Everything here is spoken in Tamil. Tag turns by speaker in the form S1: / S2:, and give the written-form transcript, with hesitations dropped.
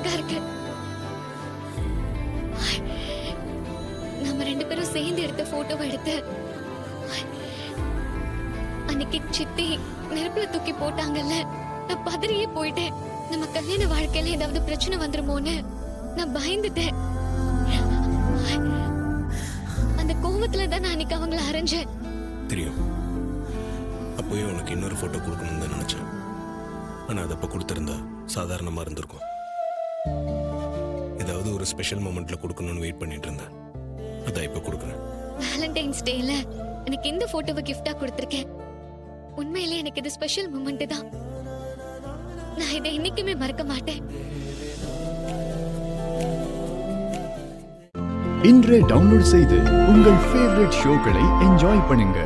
S1: அழகா இருக்கு. நம்ம 2 பேரும் சேர்ந்து எடுத்த போட்டோவை எடுத்து அன்னைக்கு சித்தி நெருப்புல தூக்கி போட்டாங்கல்ல, நான் பதறியே போயிட்டேன். நம்ம கல்யாண வாழ்க்கையில ஏதாவது பிரச்சனை வந்துருமோன்னு நான் பயந்துட்டேன். அந்த கோவத்துல தான் நான் அன்னைக்கு அவங்கள அரைஞ்சேன்.
S2: தெரியும், அப்போயே உனக்கு இன்னொரு போட்டோ கொடுக்கணும்னு தான் நினைச்சேன். ஆனா அதப்ப கொடுத்திருந்தா சாதாரணமா இருந்திருக்கும். ஏதாவது ஒரு ஸ்பெஷல் மொமெண்ட்ல கொடுக்கணும்னு வெயிட் பண்ணிட்டு இருந்தேன். அதான் இப்ப கொடுக்குறேன்.
S1: வேலண்டைன்ஸ் டேல எனக்கு இந்த போட்டோவை கிஃப்டா கொடுத்திருக்கேன். உண்மையிலே எனக்கு இது ஸ்பெஷல் மொமெண்ட் தான். நான் இதை என்னைக்குமே மறக்க மாட்டேன்.
S3: இன்றே டவுன்லோட் செய்து உங்கள் ஃபேவரட் ஷோக்களை என்ஜாய் பண்ணுங்க.